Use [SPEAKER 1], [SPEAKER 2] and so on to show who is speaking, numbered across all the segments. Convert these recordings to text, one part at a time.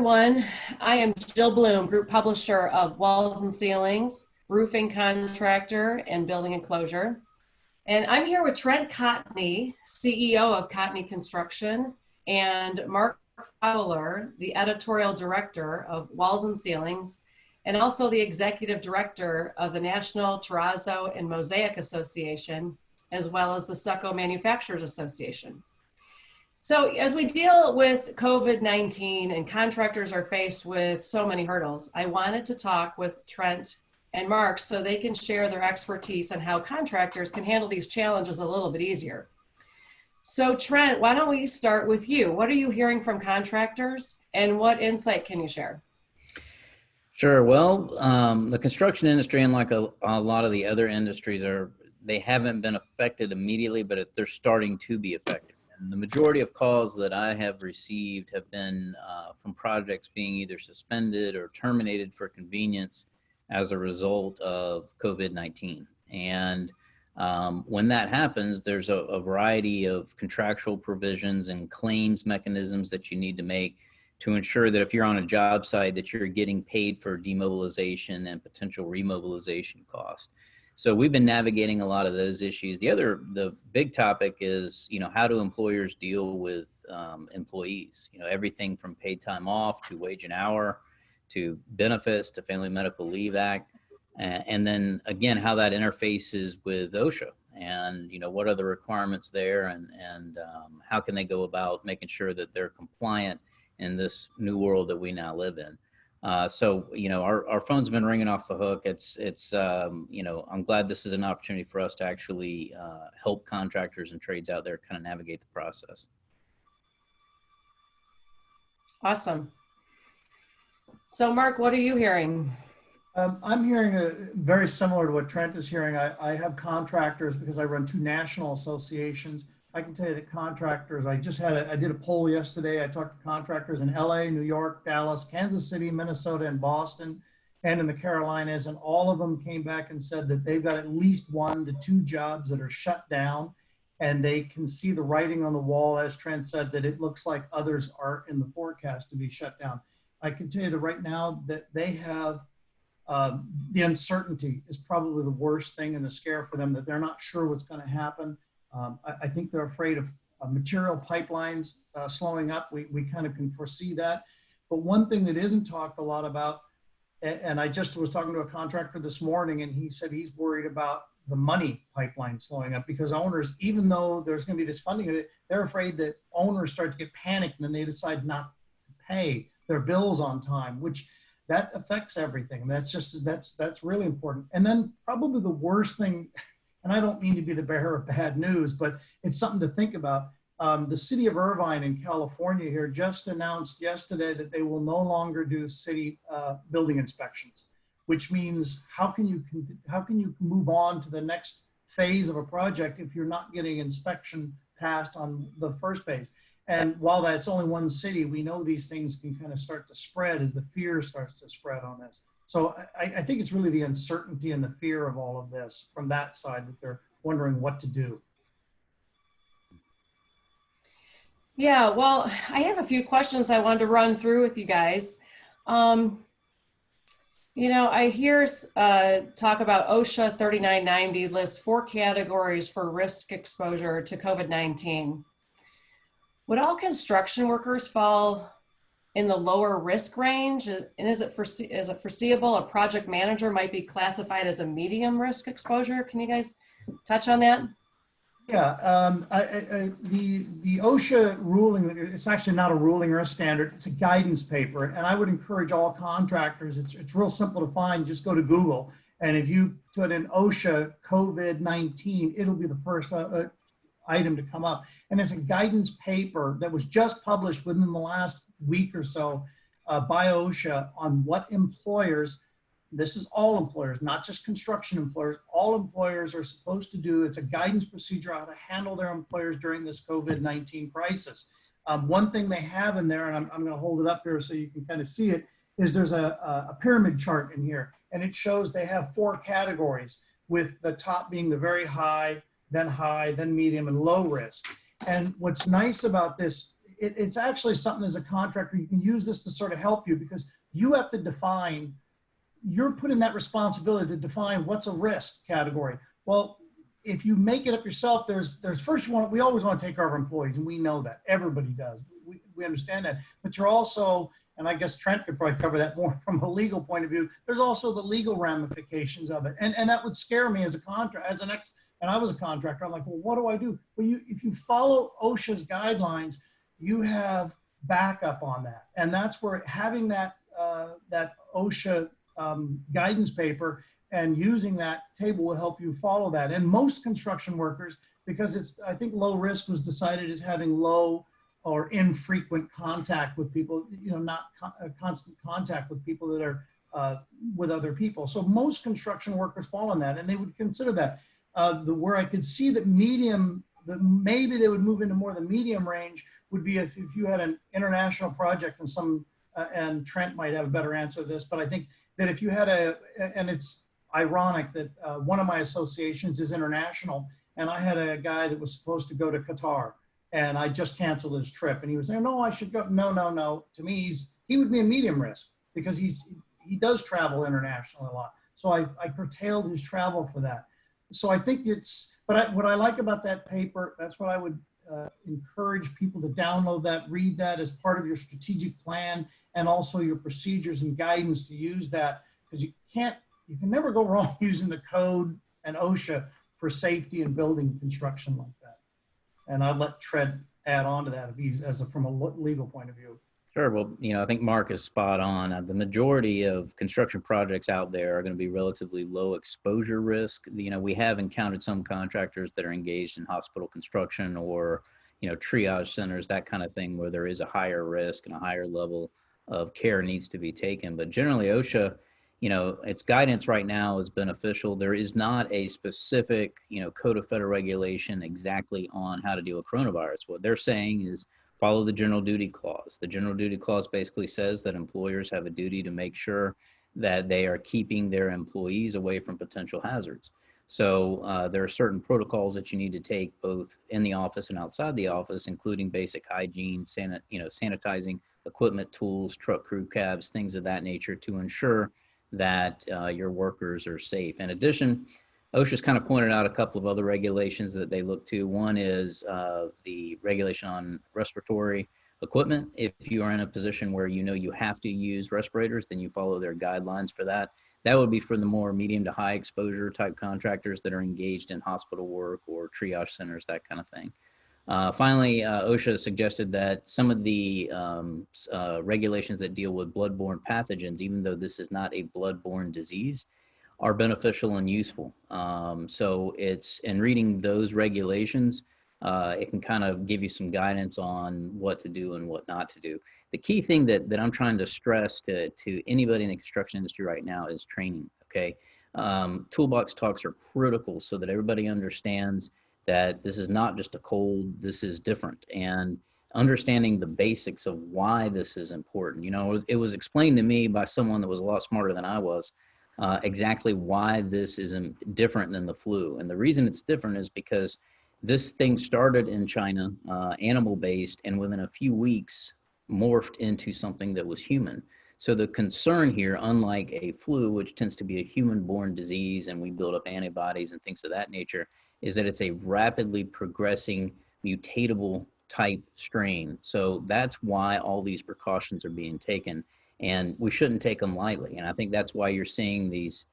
[SPEAKER 1] everyone. I am Jill Bloom, group publisher of Walls and Ceilings, roofing contractor, and building enclosure. And I'm here with Trent Cotney, CEO of Cotney Construction, and Mark Fowler, the editorial director of Walls and Ceilings, and also the executive director of the National Terrazzo and Mosaic Association, as well as the Stucco Manufacturers Association. So as we deal with COVID-19 and contractors are faced with so many hurdles, I wanted to talk with Trent and Mark so they can share their expertise on how contractors can handle these challenges a little bit easier. So Trent, why don't we start with you? What are you hearing from contractors and what insight can you share?
[SPEAKER 2] Sure. Well, the construction industry, unlike a lot of the other industries, they haven't been affected immediately, but they're starting to be affected. And the majority of calls that I have received have been from projects being either suspended or terminated for convenience as a result of COVID-19. And when that happens, there's a variety of contractual provisions and claims mechanisms that you need to make to ensure that if you're on a job site that you're getting paid for demobilization and potential remobilization cost. So we've been navigating a lot of those issues. The big topic is, how do employers deal with employees? Everything from paid time off to wage and hour, to benefits, to Family Medical Leave Act. And then again, how that interfaces with OSHA and, what are the requirements there and how can they go about making sure that they're compliant in this new world that we now live in. So, our phone's been ringing off the hook. I'm glad this is an opportunity for us to actually help contractors and trades out there kind of navigate the process.
[SPEAKER 1] Awesome. So Mark, what are you hearing?
[SPEAKER 3] I'm hearing very similar to what Trent is hearing. I have contractors because I run two national associations. I can tell you that contractors, I did a poll yesterday. I talked to contractors in LA, New York, Dallas, Kansas City, Minnesota, and Boston, and in the Carolinas. And all of them came back and said that they've got at least 1 to 2 jobs that are shut down. And they can see the writing on the wall, as Trent said, that it looks like others are in the forecast to be shut down. I can tell you that right now that they have, the uncertainty is probably the worst thing and the scare for them, that they're not sure what's going to happen. I think they're afraid of material pipelines slowing up. We kind of can foresee that. But one thing that isn't talked a lot about, and I just was talking to a contractor this morning, and he said he's worried about the money pipeline slowing up because owners, even though there's going to be this funding, they're afraid that owners start to get panicked and then they decide not to pay their bills on time, which that affects everything. That's really important. And then probably the worst thing, and I don't mean to be the bearer of bad news, but it's something to think about. The city of Irvine in California here just announced yesterday that they will no longer do city building inspections, which means how can you move on to the next phase of a project if you're not getting inspection passed on the first phase? And while that's only one city, we know these things can kind of start to spread as the fear starts to spread on this. So I think it's really the uncertainty and the fear of all of this from that side that they're wondering what to do.
[SPEAKER 1] Yeah, well, I have a few questions I wanted to run through with you guys. I hear talk about OSHA 3990 lists 4 categories for risk exposure to COVID-19. Would all construction workers fall in the lower risk range? And is it foreseeable a project manager might be classified as a medium risk exposure? Can you guys touch on that?
[SPEAKER 3] Yeah, the OSHA ruling, it's actually not a ruling or a standard, it's a guidance paper. And I would encourage all contractors, it's real simple to find, just go to Google. And if you put in OSHA COVID-19, it'll be the first item to come up. And it's a guidance paper that was just published within the last week or so by OSHA on what employers, this is all employers, not just construction employers, all employers are supposed to do. It's a guidance procedure on how to handle their employers during this COVID-19 crisis. One thing they have in there, and I'm going to hold it up here so you can kind of see it, is there's a pyramid chart in here, and it shows they have 4 categories, with the top being the very high, then medium, and low risk. And what's nice about this it's actually something as a contractor, you can use this to sort of help you, because you have to define, you're putting that responsibility to define what's a risk category. Well, if you make it up yourself, there's first we always want to take care of our employees, and we know that, everybody does. We understand that, but you're also, and I guess Trent could probably cover that more from a legal point of view, there's also the legal ramifications of it. And that would scare me as a contractor, and I was a contractor. I'm like, well, what do I do? Well, if you follow OSHA's guidelines, you have backup on that. And that's where having that OSHA guidance paper and using that table will help you follow that. And most construction workers, because I think low risk was decided as having low or infrequent contact with people, not constant contact with people that are with other people. So most construction workers fall in that, and they would consider that. Where I could see that maybe they would move into more the medium range would be if you had an international project and Trent might have a better answer to this, but I think that if you had and it's ironic that one of my associations is international, and I had a guy that was supposed to go to Qatar, and I just canceled his trip, and he was saying, no, I should go. No. To me, he would be a medium risk because he does travel internationally a lot. So I curtailed his travel for that. So I think what I like about that paper, that's what I would encourage people to download that, read that as part of your strategic plan, and also your procedures and guidance to use that, because you can never go wrong using the code and OSHA for safety and building construction like that. And I'll let Trent add on to that if he's from a legal point of view.
[SPEAKER 2] Sure. Well, I think Mark is spot on. The majority of construction projects out there are going to be relatively low exposure risk. We have encountered some contractors that are engaged in hospital construction or, triage centers, that kind of thing, where there is a higher risk and a higher level of care needs to be taken. But generally, OSHA, its guidance right now is beneficial. There is not a specific, code of federal regulation exactly on how to deal with coronavirus. What they're saying is follow the general duty clause. The general duty clause basically says that employers have a duty to make sure that they are keeping their employees away from potential hazards. So there are certain protocols that you need to take both in the office and outside the office, including basic hygiene, sanitizing equipment, tools, truck crew cabs, things of that nature, to ensure that your workers are safe. In addition, OSHA's kind of pointed out a couple of other regulations that they look to. One is the regulation on respiratory equipment. If you are in a position where you have to use respirators, then you follow their guidelines for that. That would be for the more medium to high exposure type contractors that are engaged in hospital work or triage centers, that kind of thing. Finally, OSHA suggested that some of the regulations that deal with bloodborne pathogens, even though this is not a bloodborne disease, are beneficial and useful. So it's in reading those regulations, it can kind of give you some guidance on what to do and what not to do. The key thing that I'm trying to stress to anybody in the construction industry right now is training, okay? Toolbox talks are critical so that everybody understands that this is not just a cold, this is different. And understanding the basics of why this is important. It was explained to me by someone that was a lot smarter than I was, exactly why this is different than the flu. And the reason it's different is because this thing started in China, animal-based, and within a few weeks morphed into something that was human. So the concern here, unlike a flu, which tends to be a human-borne disease and we build up antibodies and things of that nature, is that it's a rapidly progressing, mutatable type strain. So that's why all these precautions are being taken, and we shouldn't take them lightly. And I think that's why you're seeing these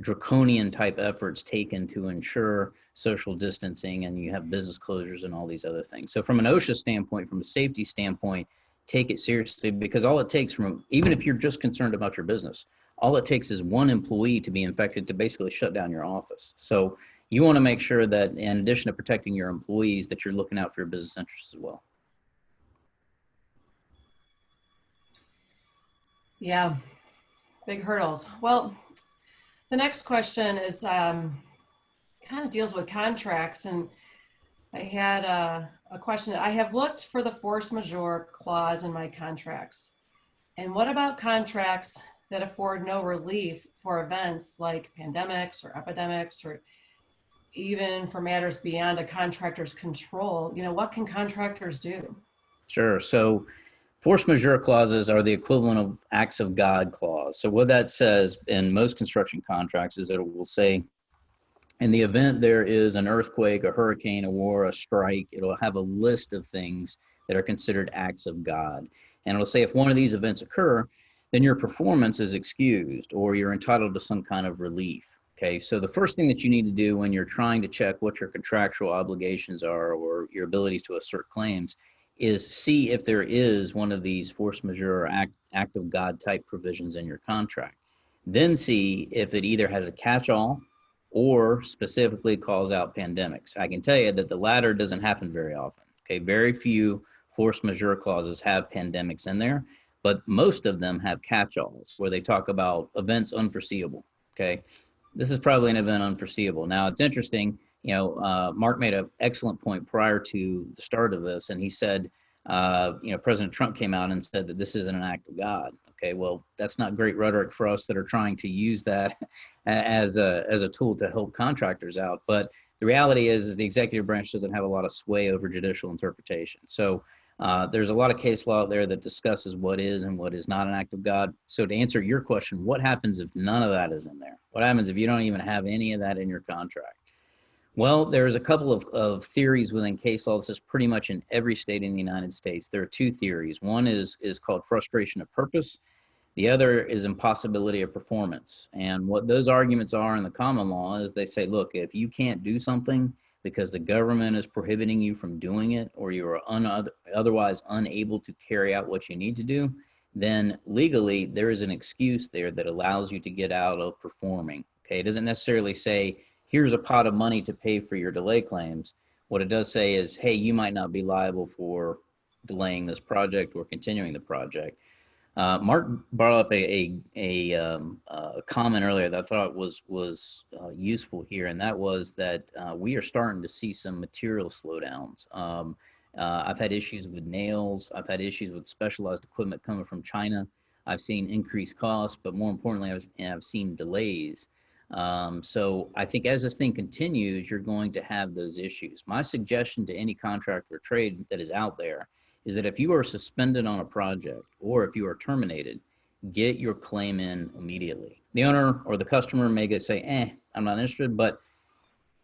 [SPEAKER 2] draconian type efforts taken to ensure social distancing, and you have business closures and all these other things. So from an OSHA standpoint, from a safety standpoint, take it seriously, because all it takes even if you're just concerned about your business, all it takes is one employee to be infected to basically shut down your office. So you want to make sure that in addition to protecting your employees, that you're looking out for your business interests as well.
[SPEAKER 1] Yeah, big hurdles. Well, the next question is kind of deals with contracts, and I had a question. I have looked for the force majeure clause in my contracts. And what about contracts that afford no relief for events like pandemics or epidemics? even for matters beyond a contractor's control, what can contractors do?
[SPEAKER 2] Sure. So force majeure clauses are the equivalent of acts of God clause. So what that says in most construction contracts is that it will say, in the event there is an earthquake, a hurricane, a war, a strike, it'll have a list of things that are considered acts of God. And it'll say if one of these events occur, then your performance is excused or you're entitled to some kind of relief. Okay, so the first thing that you need to do when you're trying to check what your contractual obligations are or your ability to assert claims is see if there is one of these force majeure or act of God type provisions in your contract. Then see if it either has a catch-all or specifically calls out pandemics. I can tell you that the latter doesn't happen very often. Okay, very few force majeure clauses have pandemics in there, but most of them have catch-alls where they talk about events unforeseeable. Okay, this is probably an event unforeseeable. Now it's interesting, Mark made an excellent point prior to the start of this, and he said, President Trump came out and said that this isn't an act of God. Okay, well, that's not great rhetoric for us that are trying to use that as a tool to help contractors out. But the reality is the executive branch doesn't have a lot of sway over judicial interpretation. So there's a lot of case law out there that discusses what is and what is not an act of God. So to answer your question, what happens if none of that is in there? What happens if you don't even have any of that in your contract? Well, there's a couple of theories within case law. This is pretty much in every state in the United States. There are two theories. One is called frustration of purpose. The other is impossibility of performance. And what those arguments are in the common law is they say, look, if you can't do something because the government is prohibiting you from doing it or you are otherwise unable to carry out what you need to do, then legally there is an excuse there that allows you to get out of performing. Okay, it doesn't necessarily say, here's a pot of money to pay for your delay claims. What it does say is, hey, you might not be liable for delaying this project or continuing the project. Mark brought up a comment earlier that I thought was useful here, and that was that we are starting to see some material slowdowns. I've had issues with nails. I've had issues with specialized equipment coming from China. I've seen increased costs, but more importantly, I've seen delays. So I think as this thing continues, you're going to have those issues. My suggestion to any contractor or trade that is out there is that if you are suspended on a project or if you are terminated, get your claim in immediately. The owner or the customer may say, I'm not interested, but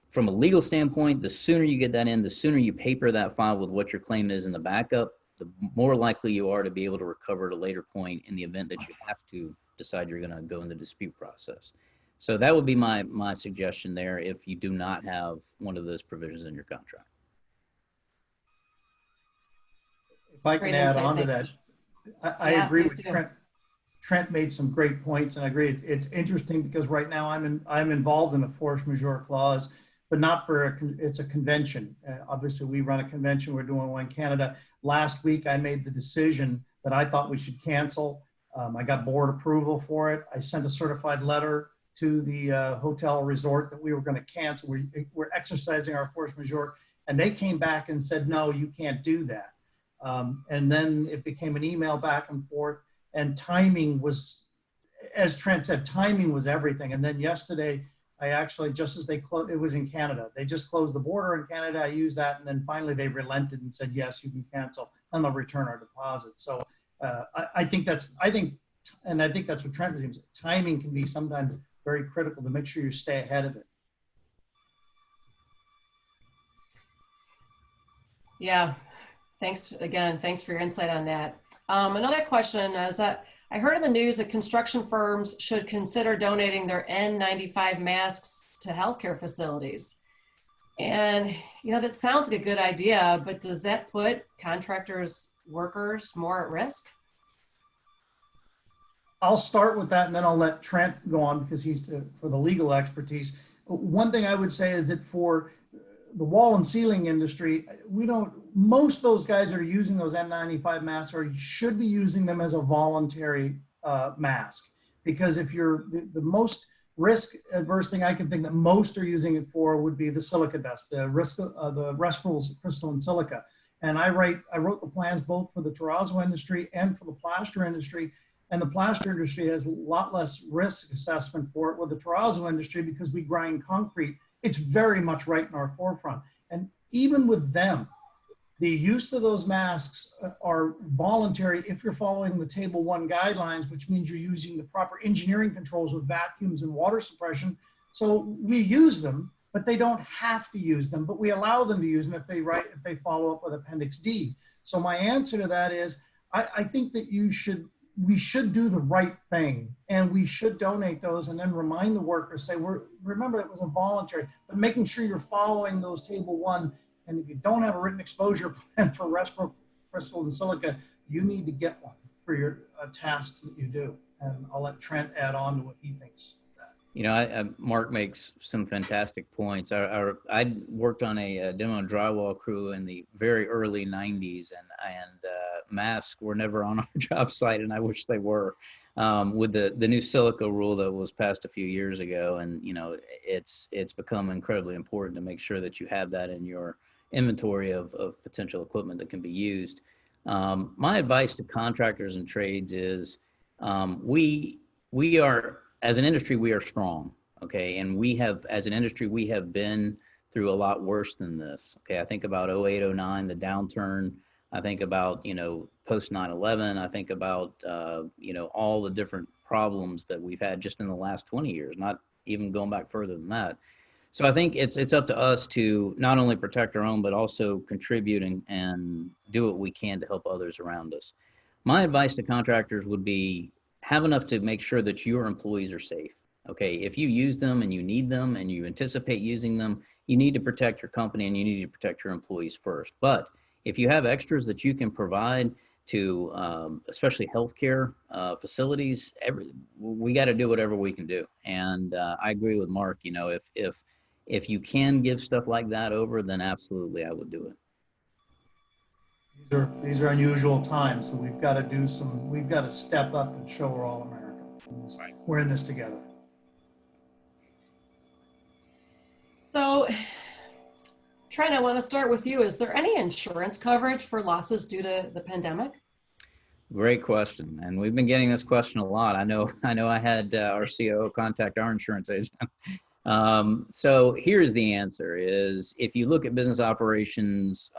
[SPEAKER 2] from a legal standpoint, the sooner you get that in, the sooner you paper that file with what your claim is in the backup, the more likely you are to be able to recover at a later point in the event that you have to decide you're going to go in the dispute process. So that would be my suggestion there if you do not have one of those provisions in your contract.
[SPEAKER 3] If I can add on to that, I agree with
[SPEAKER 1] Trent.
[SPEAKER 3] Trent made some great points, and I agree. It's interesting because right now I'm involved in a force majeure clause, but not for it's a convention. Obviously, we run a convention. We're doing one in Canada. Last week, I made the decision that I thought we should cancel. I got board approval for it. I sent a certified letter to the hotel resort that we were going to cancel. We're exercising our force majeure, and they came back and said, no, you can't do that. And then it became an email back and forth, and timing was, as Trent said, timing was everything. And then yesterday, I actually, just as they closed, it was in Canada. They just closed the border in Canada. I used that, and then finally they relented and said, yes, you can cancel, and they'll return our deposit. So I think that's what Trent was saying. Timing can be sometimes very critical to make sure you stay ahead of it.
[SPEAKER 1] Yeah. Thanks again. Thanks for your insight on that. Another question is that I heard in the news that construction firms should consider donating their N95 masks to healthcare facilities. And, that sounds like a good idea, but does that put contractors, workers more at risk?
[SPEAKER 3] I'll start with that, and then I'll let Trent go on because he's for the legal expertise. One thing I would say is that for the wall and ceiling industry, most of those guys that are using those N95 masks should be using them as a voluntary mask, because if you're the most risk adverse thing I can think that most are using it for would be the silica dust, the respirable crystalline silica. And I wrote the plans both for the terrazzo industry and for the plaster industry. And the plaster industry has a lot less risk assessment for it with the terrazzo industry because we grind concrete it's very much right in our forefront. And even with them, the use of those masks are voluntary if you're following the Table 1 guidelines, which means you're using the proper engineering controls with vacuums and water suppression. So we use them, but they don't have to use them, but we allow them to use them if they follow up with Appendix D. So my answer to that is, I think that we should do the right thing, and we should donate those and then remind the workers, say, remember it was a voluntary, but making sure you're following those Table 1. And if you don't have a written exposure plan for respiratory crystal and silica, you need to get one for your tasks that you do. And I'll let Trent add on to what he thinks of that.
[SPEAKER 2] You know, Mark makes some fantastic points. I worked on a demo and drywall crew in the very early 90s, and masks were never on our job site, and I wish they were. With the new silica rule that was passed a few years ago, and you know, it's become incredibly important to make sure that you have that in your inventory of potential equipment that can be used. My advice to contractors and trades is we are, as an industry, we are strong, okay? And we have, as an industry, we have been through a lot worse than this, okay? I think about 08, 09, the downturn. I think about, you know, post 9/11. I think about, you know, all the different problems that we've had just in the last 20 years, not even going back further than that. So I think it's up to us to not only protect our own, but also contribute and do what we can to help others around us. My advice to contractors would be, have enough to make sure that your employees are safe. Okay, if you use them and you need them and you anticipate using them, you need to protect your company and you need to protect your employees first. But if you have extras that you can provide to especially healthcare facilities, we got to do whatever we can do. And I agree with Mark. You know, if you can give stuff like that over, then absolutely I would do it.
[SPEAKER 3] These are unusual times, so we've got to step up and show we're all Americans. We're in this together.
[SPEAKER 1] So, Trent, I want to start with you. Is there any insurance coverage for losses due to the pandemic?
[SPEAKER 2] Great question, and we've been getting this question a lot. I know I had our COO contact our insurance agent. So here's the answer: is if you look at business operations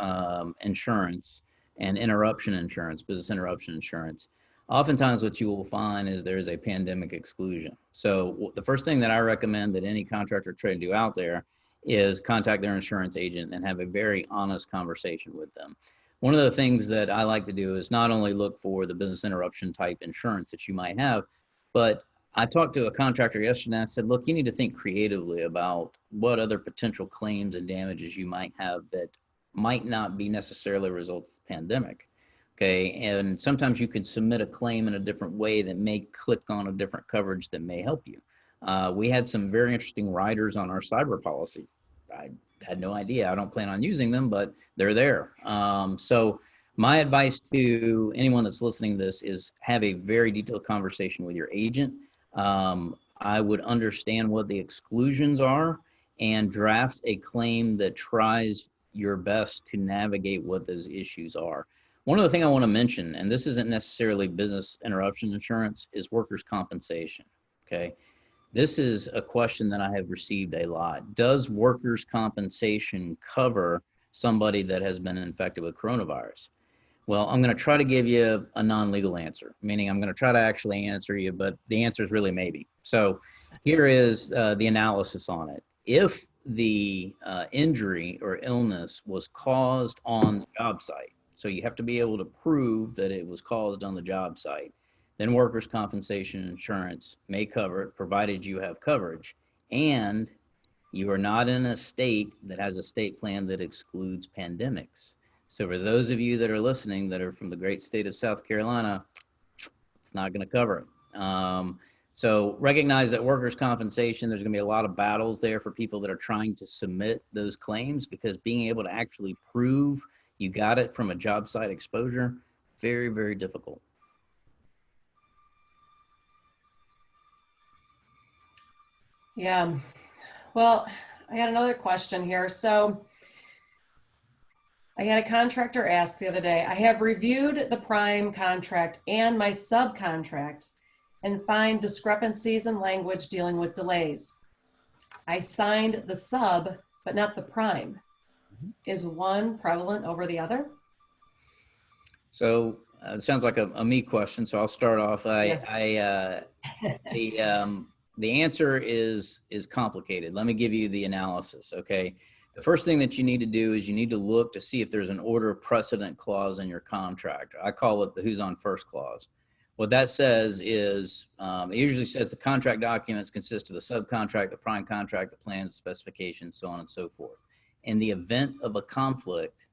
[SPEAKER 2] insurance and interruption insurance, business interruption insurance, oftentimes what you will find is there is a pandemic exclusion. So the first thing that I recommend that any contractor trade do out there is contact their insurance agent and have a very honest conversation with them. One of the things that I like to do is not only look for the business interruption type insurance that you might have, but I talked to a contractor yesterday and I said, look, you need to think creatively about what other potential claims and damages you might have that might not be necessarily a result of the pandemic. Okay, and sometimes you can submit a claim in a different way that may click on a different coverage that may help you. We had some very interesting riders on our cyber policy. I had no idea. I don't plan on using them, but they're there. So my advice to anyone that's listening to this is have a very detailed conversation with your agent. I would understand what the exclusions are and draft a claim that tries your best to navigate what those issues are. One other thing I want to mention, and this isn't necessarily business interruption insurance, is workers' compensation, okay? This is a question that I have received a lot. Does workers' compensation cover somebody that has been infected with coronavirus? Well, I'm going to try to give you a non-legal answer, meaning I'm going to try to actually answer you, but the answer is really maybe. So here is the analysis on it. If the injury or illness was caused on the job site, so you have to be able to prove that it was caused on the job site, then workers' compensation insurance may cover it, provided you have coverage, and you are not in a state that has a state plan that excludes pandemics. So for those of you that are listening that are from the great state of South Carolina, it's not going to cover it. So recognize that workers' compensation, there's going to be a lot of battles there for people that are trying to submit those claims, because being able to actually prove you got it from a job site exposure, very, very difficult.
[SPEAKER 1] Yeah. Well, I had another question here. So I had a contractor ask the other day, I have reviewed the prime contract and my subcontract and find discrepancies in language dealing with delays. I signed the sub, but not the prime. Is one prevalent over the other?
[SPEAKER 2] So it sounds like a me question. So I'll start off. The answer is complicated. Let me give you the analysis. Okay. The first thing that you need to do is you need to look to see if there's an order of precedent clause in your contract. I call it the who's on first clause. What that says is it usually says the contract documents consist of the subcontract, the prime contract, the plans, specifications, so on and so forth. In the event of a conflict,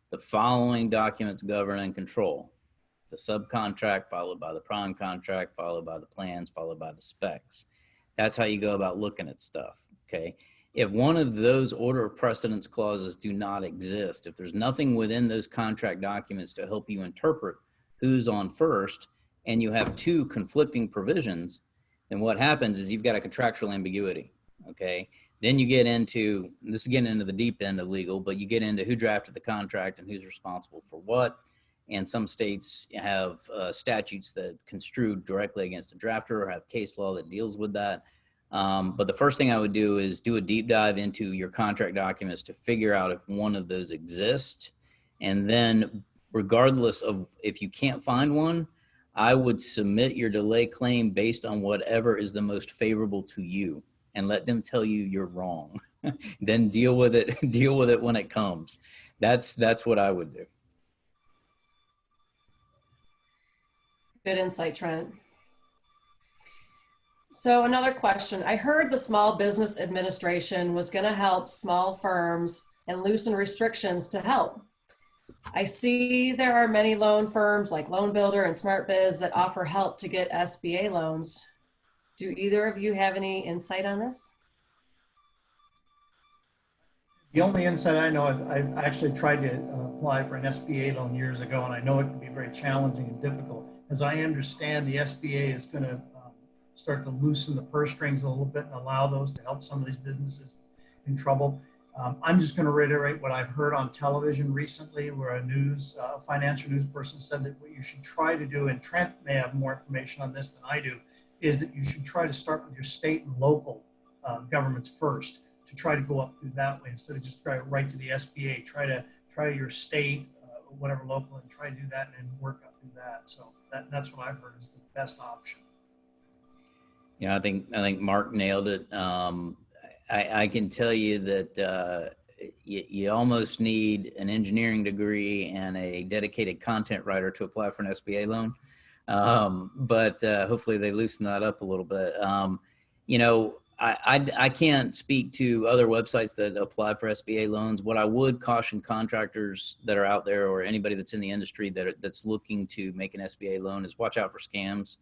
[SPEAKER 2] the following documents govern and control: the subcontract, followed by the prime contract, followed by the plans, followed by the specs. That's how you go about looking at stuff. Okay. If one of those order of precedence clauses do not exist, if there's nothing within those contract documents to help you interpret who's on first, and you have two conflicting provisions, then what happens is you've got a contractual ambiguity. Okay. Then you get into, this is getting into the deep end of legal, but you get into who drafted the contract and who's responsible for what. And some states have statutes that construe directly against the drafter or have case law that deals with that. But the first thing I would do is do a deep dive into your contract documents to figure out if one of those exists. And then regardless of if you can't find one, I would submit your delay claim based on whatever is the most favorable to you and let them tell you you're wrong. Then deal with it when it comes. That's what I would do.
[SPEAKER 1] Good insight, Trent. So another question. I heard the Small Business Administration was going to help small firms and loosen restrictions to help. I see there are many loan firms like Loan Builder and SmartBiz that offer help to get SBA loans. Do either of you have any insight on this?
[SPEAKER 3] The only insight I know, I've actually tried to apply for an SBA loan years ago, and I know it can be very challenging and difficult. As I understand, the SBA is going to start to loosen the purse strings a little bit and allow those to help some of these businesses in trouble. I'm just going to reiterate what I've heard on television recently, where a financial news person said that what you should try to do, and Trent may have more information on this than I do, is that you should try to start with your state and local governments first, to try to go up through that way instead of just try right to the SBA. Try your state, whatever local, and try to do that and work up through that. So that's what I've heard is the best option.
[SPEAKER 2] Yeah, I think Mark nailed it. I can tell you that you almost need an engineering degree and a dedicated content writer to apply for an SBA loan. But hopefully they loosen that up a little bit. I can't speak to other websites that apply for SBA loans. What I would caution contractors that are out there or anybody that's in the industry that's looking to make an SBA loan is watch out for scams.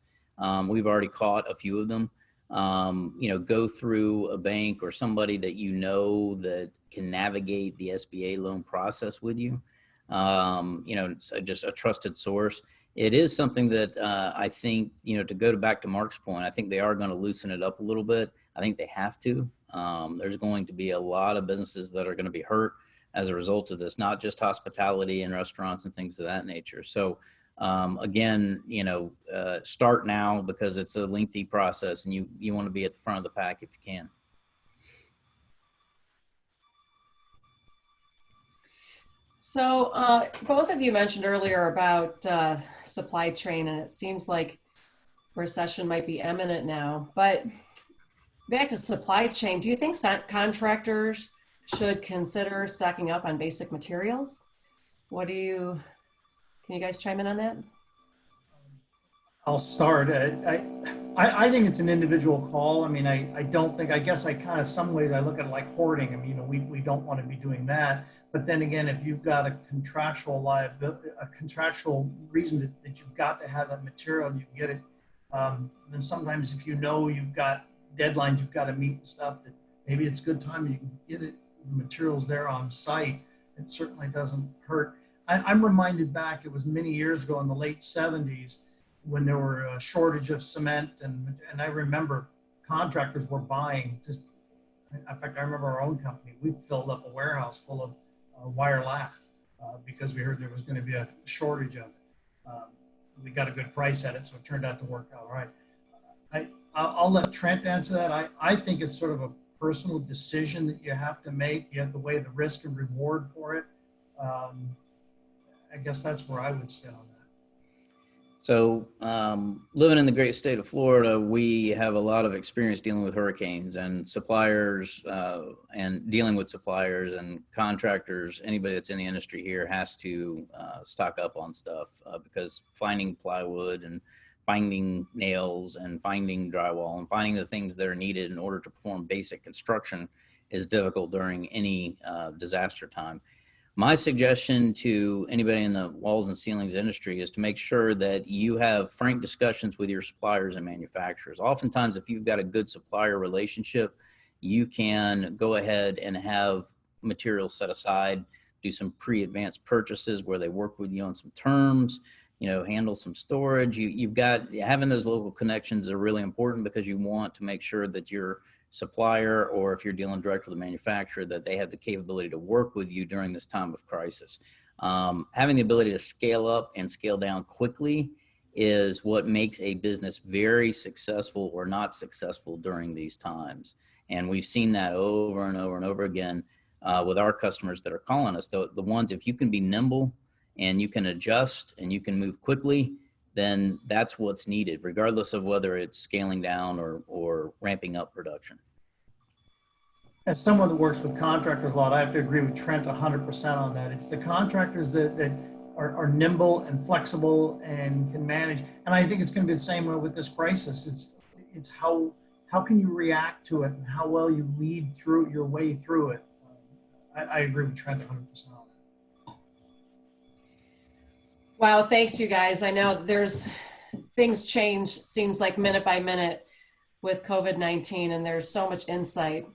[SPEAKER 2] We've already caught a few of them. Go through a bank or somebody that you know that can navigate the SBA loan process with you. It's just a trusted source. It is something that I think, to go back to Mark's point, I think they are going to loosen it up a little bit. I think they have to. There's going to be a lot of businesses that are going to be hurt as a result of this, not just hospitality and restaurants and things of that nature. So again, start now because it's a lengthy process and you want to be at the front of the pack if you can.
[SPEAKER 1] So both of you mentioned earlier about supply chain, and it seems like recession might be imminent now. But back to supply chain, do you think contractors should consider stocking up on basic materials? Can you guys chime in on that?
[SPEAKER 3] I'll start. I think it's an individual call. I mean, I guess I kind of, some ways I look at it like hoarding. I mean, we don't want to be doing that. But then again, if you've got a contractual liability, a contractual reason that you've got to have that material and you can get it, then sometimes if you've got deadlines you've got to meet and stuff, that maybe it's a good time you can get it, the materials there on site. It certainly doesn't hurt. I'm reminded back, it was many years ago in the late 70s when there were a shortage of cement, and I remember contractors were buying in fact, I remember our own company, we filled up a warehouse full of wire lath because we heard there was going to be a shortage of it. We got a good price at it, so it turned out to work out all right. I'll let Trent answer that. I think it's sort of a personal decision that you have to make. You have to weigh the risk and reward for it. I guess that's where I would stand on that.
[SPEAKER 2] So, living in the great state of Florida, we have a lot of experience dealing with hurricanes and suppliers, and dealing with suppliers and contractors. Anybody that's in the industry here has to stock up on stuff because finding plywood and finding nails and finding drywall and finding the things that are needed in order to perform basic construction is difficult during any disaster time. My suggestion to anybody in the walls and ceilings industry is to make sure that you have frank discussions with your suppliers and manufacturers. Oftentimes, if you've got a good supplier relationship, you can go ahead and have materials set aside, do some pre-advanced purchases where they work with you on some terms, handle some storage. You've got having those local connections are really important because you want to make sure that your supplier, or if you're dealing direct with the manufacturer, that they have the capability to work with you during this time of crisis. Having the ability to scale up and scale down quickly is what makes a business very successful or not successful during these times. And we've seen that over and over and over again with our customers that are calling us. The ones, if you can be nimble and you can adjust and you can move quickly, then that's what's needed, regardless of whether it's scaling down or ramping up production.
[SPEAKER 3] As someone that works with contractors a lot, I have to agree with Trent 100% on that. It's the contractors that are nimble and flexible and can manage. And I think it's going to be the same way with this crisis. It's how can you react to it and how well you lead through your way through it. I agree with Trent 100% on that.
[SPEAKER 1] Wow, thanks you guys. I know things change, seems like minute by minute with COVID-19, and there's so much insight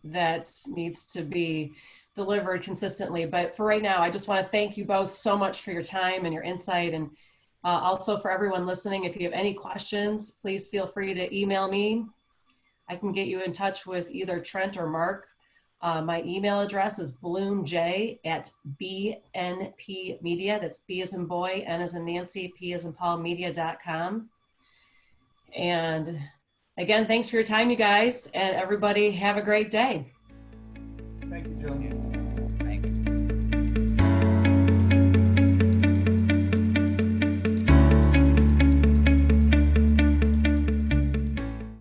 [SPEAKER 1] that needs to be delivered consistently. But for right now, I just want to thank you both so much for your time and your insight. And also for everyone listening, if you have any questions, please feel free to email me. I can get you in touch with either Trent or Mark. My email address is bloomj@bnpmedia. That's B as in boy, N as in Nancy, P as in Paul, media.com. And again, thanks for your time, you guys, and everybody have a great day.
[SPEAKER 3] Thank you, Jillian.